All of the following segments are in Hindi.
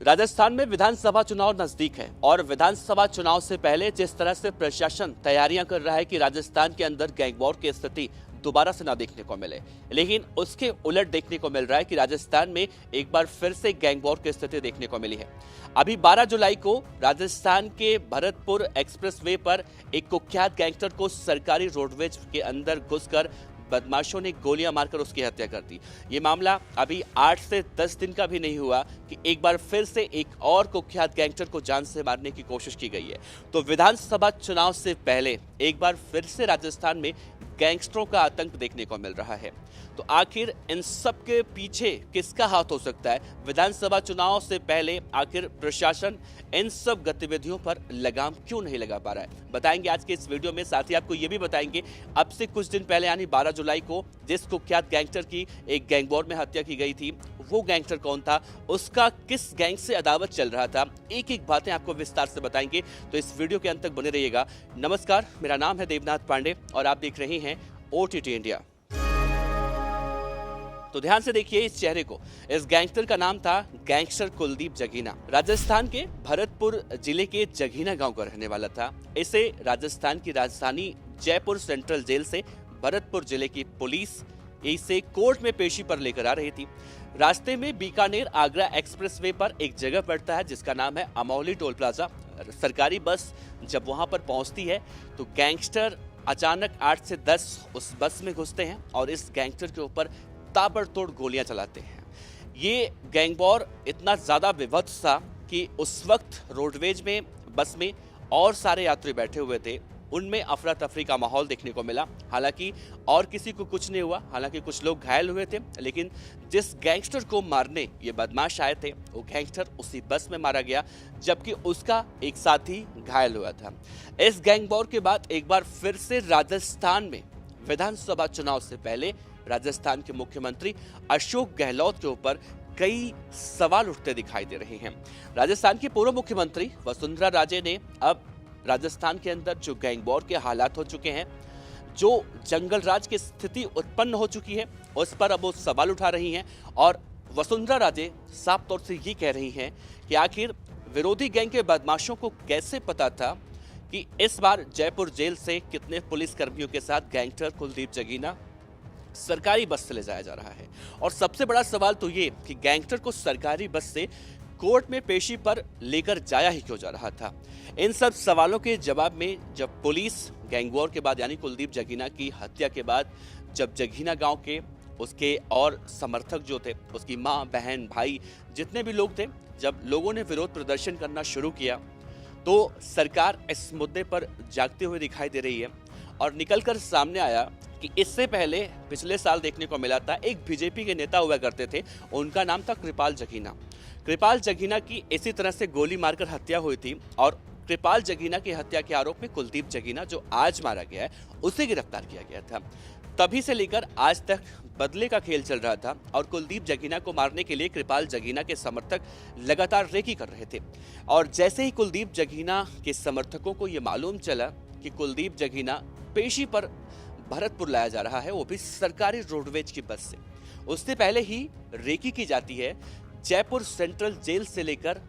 राजस्थान में विधानसभा चुनाव नजदीक है और विधानसभा चुनाव से पहले जिस तरह से प्रशासन तैयारियां कर रहा है कि राजस्थान के अंदर गैंग वॉर की स्थिति दोबारा से ना देखने को मिले, लेकिन उसके उलट देखने को मिल रहा है कि राजस्थान में एक बार फिर से गैंग वॉर की स्थिति देखने को मिली है। अभी 12 जुलाई को राजस्थान के भरतपुर एक्सप्रेसवे पर एक कुख्यात गैंगस्टर को सरकारी रोडवेज के अंदर घुसकर बदमाशों ने गोलियां मारकर उसकी हत्या कर दी। ये मामला अभी 8 से 10 दिन का भी नहीं हुआ कि एक बार फिर से एक और कुख्यात गैंगस्टर को जान से मारने की कोशिश की गई है। तो विधानसभा चुनाव से पहले एक बार फिर से राजस्थान में गैंगस्टरों का आतंक देखने को मिल रहा है। तो आखिर इन सब के पीछे किसका हाथ हो सकता है? विधानसभा चुनाव से पहले आखिर प्रशासन इन सब गतिविधियों पर लगाम क्यों नहीं लगा पा रहा है, बताएंगे आज के इस वीडियो में। साथ ही आपको ये भी बताएंगे अब से कुछ दिन पहले यानी 12 जुलाई को जिस कुख्यात गैंगस्टर की एक गैंग वॉर में हत्या की गई थी, वो गैंगस्टर कौन था, उसका किस गैंग से अदावत चल रहा था, एक एक बातें आपको विस्तार से बताएंगे। तो इस वीडियो के अंत तक बने रहिएगा। नमस्कार, मेरा नाम है देवनाथ पांडे और आप देख रहे हैं OTT इंडिया। तो ध्यान से देखिए इस चेहरे को। इस गैंगस्टर का नाम था गैंगस्टर कुलदीप जगीना। राजस्थान के भरतपुर जिले के जगीना गांव का रहने वाला था। इसे राजस्थान की राजधानी जयपुर सेंट्रल जेल से भरतपुर जिले की पुलिस इसे कोर्ट में पेशी पर लेकर आ रही थी। रास्ते में बीकानेर आगरा एक्सप्रेसवे पर एक जगह पड़ता है जिसका नाम है अमौली टोल प्लाजा। सरकारी बस जब वहां पर पहुंचती है तो गैंगस्टर अचानक 8 से 10 उस बस में घुसते हैं और इस गैंगस्टर के ऊपर ताबड़तोड़ गोलियां चलाते हैं। ये गैंग वॉर इतना ज्यादा विभत्स था कि उस वक्त रोडवेज में बस में और सारे यात्री बैठे हुए थे, उनमें अफरा तफरी का माहौल देखने को मिला। हालांकि और किसी को कुछ नहीं हुआ, हालांकि कुछ लोग घायल हुए थे, लेकिन जिस गैंगस्टर को मारने ये बदमाश आए थे वो गैंगस्टर उसी बस में मारा गया, जबकि उसका एक साथी घायल हुआ था। इस गैंग वॉर के बाद एक बार फिर से राजस्थान में विधानसभा चुनाव से पहले राजस्थान के मुख्यमंत्री अशोक गहलोत के ऊपर कई सवाल उठते दिखाई दे रहे हैं। राजस्थान की पूर्व मुख्यमंत्री वसुंधरा राजे ने अब राजस्थान के अंदर जो गैंग वॉर के हालात हो चुके हैं, जो जंगल राज की स्थिति उत्पन्न हो चुकी है, उस पर अब वो सवाल उठा रही हैं। और वसुंधरा राजे साफ तौर से ये कह रही हैं कि आखिर विरोधी गैंग के बदमाशों को कैसे पता था कि इस बार जयपुर जेल से कितने पुलिस कर्मियों के साथ गैंगस्टर कुलदीप जगीना सरकारी बस से ले जाया जा रहा है। और सबसे बड़ा सवाल तो ये कि गैंगस्टर को सरकारी बस से कोर्ट में पेशी पर लेकर जाया ही क्यों जा रहा था। इन सब सवालों के जवाब में जब पुलिस गैंग वॉर के बाद यानी कुलदीप जगीना की हत्या के बाद जब जगीना गांव के उसके और समर्थक जो थे, उसकी माँ, बहन, भाई, जितने भी लोग थे, जब लोगों ने विरोध प्रदर्शन करना शुरू किया तो सरकार इस मुद्दे पर जागते हुए दिखाई दे रही है। और निकलकर सामने आया कि इससे पहले पिछले साल देखने को मिला था, एक बीजेपी के नेता हुआ करते थे, उनका नाम था कृपाल जगीना। कृपाल जगीना की इसी तरह से गोली मारकर हत्या हुई थी और कृपाल जगीना की हत्या के आरोप में कुलदीप जगीना जो आज मारा गया है उसे गिरफ्तार किया गया था। तभी से लेकर आज तक बदले का खेल चल रहा था और कुलदीप जगीना को मारने के लिए कृपाल जगीना के समर्थक लगातार रेकी कर रहे थे। और जैसे ही कुलदीप जगीना के समर्थकों को यह मालूम चला कि कुलदीप जगीना पेशी पर भरतपुर लाया जा रहा है, वो भी सरकारी रोडवेज की बस से, उससे पहले ही रेकी की जाती है जयपुर सेंट्रल जेल से लेकर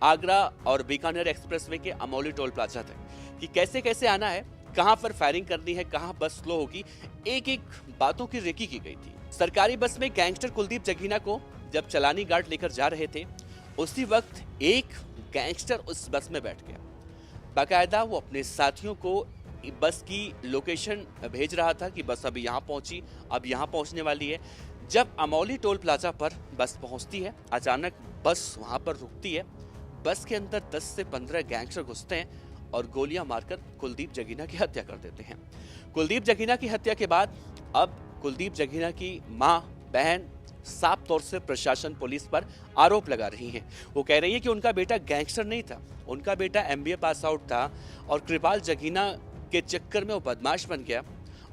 आगरा और बीकानेर एक्सप्रेसवे के अमौली टोल प्लाजा तक कि कैसे कैसे आना है, कहां पर फायरिंग करनी है, कहां बस स्लो होगी, एक एक बातों की रेकी की गई थी। सरकारी बस में गैंगस्टर कुलदीप जगीना को जब चलानी गार्ड लेकर जा रहे थे, उसी वक्त एक गैंगस्टर उस बस में बैठ गया। बाकायदा वो अपने साथियों को बस की लोकेशन भेज रहा था कि बस अभी यहाँ पहुंची, अब यहाँ पहुंचने वाली है। जब अमौली टोल प्लाजा पर बस पहुंचती है, अचानक बस वहां पर रुकती है। बस के अंदर 10 से 15 गैंगस्टर घुसते हैं और गोलियां मारकर कुलदीप जगीना की हत्या कर देते हैं। कुलदीप जगीना की हत्या के बाद अब कुलदीप जगीना की मां, बहन साफ तौर से प्रशासन, पुलिस पर आरोप लगा रही हैं। वो कह रही है कि उनका बेटा गैंगस्टर नहीं था, उनका बेटा MBA पास आउट था और कृपाल जगीना के चक्कर में वो बदमाश बन गया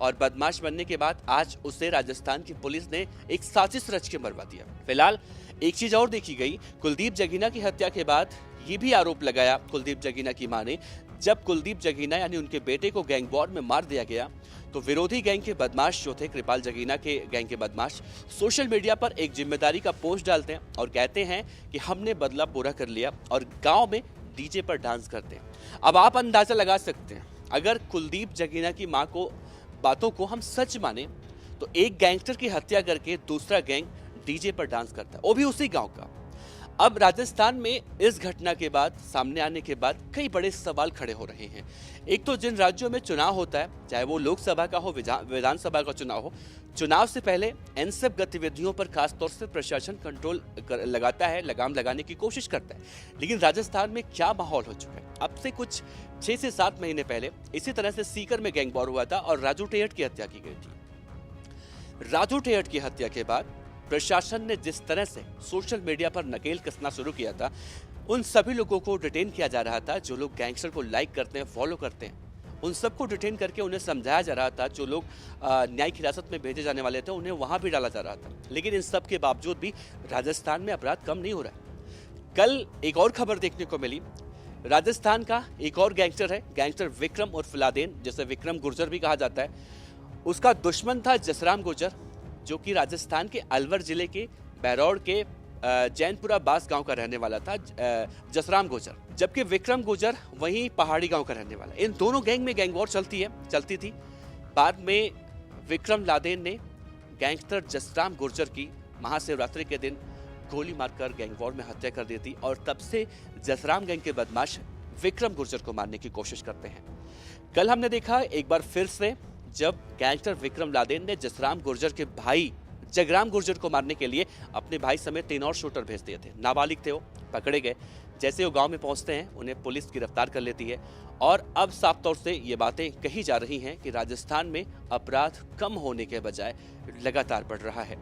और बदमाश बनने के बाद आज उसे राजस्थान की पुलिस ने एक साजिश रच के मरवा दिया। फिलहाल एक चीज और देखी गई, कुलदीप जगीना की हत्या के बाद ये भी आरोप लगाया कुलदीप जगीना की मां ने जब कुलदीप जगीना यानी उनके बेटे को गैंग वॉर में मार दिया गया तो विरोधी गैंग के बदमाश जो थे, कृपाल जगीना के गैंग के बदमाश, सोशल मीडिया पर एक जिम्मेदारी का पोस्ट डालते हैं और कहते हैं कि हमने बदला पूरा कर लिया और गांव में डीजे पर डांस करते हैं। अब आप अंदाजा लगा सकते हैं, अगर कुलदीप जगीना की मां को बातों को हम सच माने तो एक गैंगस्टर की हत्या करके दूसरा गैंग डीजे पर डांस करता है, वो भी उसी गांव का। अब राजस्थान में इस घटना के बाद, सामने आने के बाद कई बड़े सवाल खड़े हो रहे हैं। एक तो जिन राज्यों में चुनाव होता है, चाहे वो लोकसभा का हो, विधानसभा का चुनाव हो, चुनाव से पहले इन सब गतिविधियों पर खासतौर से प्रशासन कंट्रोल लगाता है, लगाम लगाने की कोशिश करता है। लेकिन राजस्थान में क्या माहौल हो चुका है? अब से कुछ 6 से 7 महीने पहले इसी तरह से सीकर में गैंग वॉर हुआ था और राजू टेहट की हत्या की गई थी। राजू टेहट की हत्या के बाद प्रशासन ने जिस तरह से सोशल मीडिया पर नकेल कसना शुरू किया था, उन सभी लोगों को डिटेन किया जा रहा था जो लोग गैंगस्टर को लाइक करते हैं, फॉलो करते हैं। उन सबको डिटेन करके उन्हें समझाया जा रहा था। जो लोग न्यायिक हिरासत में भेजे जाने वाले थे उन्हें वहां भी डाला जा रहा था। लेकिन इन सब के बावजूद भी राजस्थान में अपराध कम नहीं हो रहा है। कल एक और खबर देखने को मिली, राजस्थान का एक और गैंगस्टर है, गैंगस्टर विक्रम उर्फ लादेन, जिसे विक्रम गुर्जर भी कहा जाता है। उसका दुश्मन था जसराम गुर्जर, जो कि राजस्थान के अलवर जिले के बैरौड़ के जैनपुरा बास गांव का रहने वाला था, जसराम गुर्जर, जबकि विक्रम गुर्जर वहीं पहाड़ी गांव का रहने वाला। इन दोनों गैंग में गैंग वॉर चलती थी। बाद में विक्रम लादेन ने गैंगस्टर जसराम गुर्जर की महाशिवरात्रि के दिन गोली मारकर गैंग वॉर में हत्या कर दी थी और तब से जसराम गैंग के बदमाश विक्रम गुर्जर को मारने की कोशिश करते हैं। कल हमने देखा एक बार फिर से, जब गैंगस्टर विक्रम लादेन ने जसराम गुर्जर के भाई जगराम गुर्जर को मारने के लिए अपने भाई समेत 3 और शूटर भेज दिए थे। नाबालिग थे, वो पकड़े गए। जैसे वो गांव में पहुंचते हैं, उन्हें पुलिस गिरफ्तार कर लेती है और अब साफ तौर से ये बातें कही जा रही हैं कि राजस्थान में अपराध कम होने के बजाय लगातार बढ़ रहा है।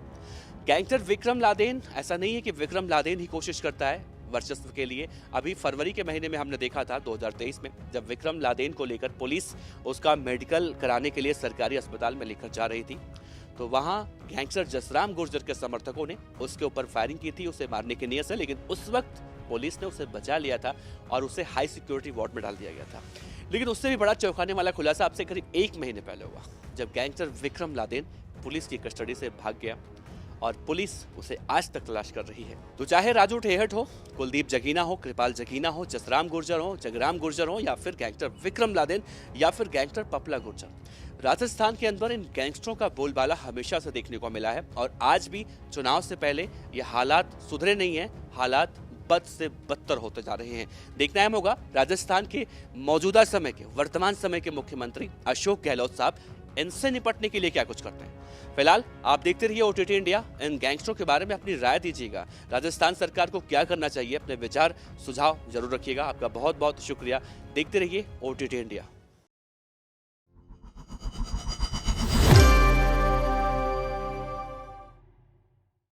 गैंगस्टर विक्रम लादेन, ऐसा नहीं है कि विक्रम लादेन ही कोशिश करता है वर्चस्व के लिए। अभी फरवरी के महीने में हमने देखा था 2023 में, जब विक्रम लादेन को लेकर पुलिस उसका मेडिकल कराने के लिए सरकारी अस्पताल में लेकर जा रही थी, तो वहां गैंगस्टर जसराम गुर्जर के समर्थकों ने उसके ऊपर फायरिंग की थी, उसे मारने की नीयत से। लेकिन उस वक्त पुलिस ने उसे बचा लिया था और उसे हाई सिक्योरिटी वार्ड में डाल दिया गया था। लेकिन उससे भी बड़ा चौंकाने वाला खुलासा आपसे करीब 1 महीने पहले हुआ, जब गैंगस्टर विक्रम लादेन पुलिस की कस्टडी से भाग गया और पुलिस उसे आज तक तलाश कर रही है। तो चाहे राजू टेहट हो, कुलदीप जगीना हो, कृपाल जगीना हो, जसराम गुर्जर हो, जगराम गुर्जर हो, या फिर गैंगस्टर विक्रम लादेन, या फिर गैंगस्टर पपला गुर्जर, राजस्थान के अंदर इन गैंगस्टरों का बोलबाला हमेशा से देखने को मिला है और आज भी चुनाव से पहले ये हालात सुधरे नहीं है, हालात बद से बदतर होते जा रहे हैं। देखना अहम होगा राजस्थान के मौजूदा समय के, वर्तमान समय के मुख्यमंत्री अशोक गहलोत साहब इनसे निपटने के लिए क्या कुछ करते हैं। फिलहाल आप देखते रहिए ओटीटी इंडिया। इन गैंगस्टरों के बारे में अपनी राय दीजिएगा। राजस्थान सरकार को क्या करना चाहिए, अपने विचार सुझाव जरूर रखिएगा। आपका बहुत बहुत शुक्रिया। देखते रहिए ओटीटी इंडिया।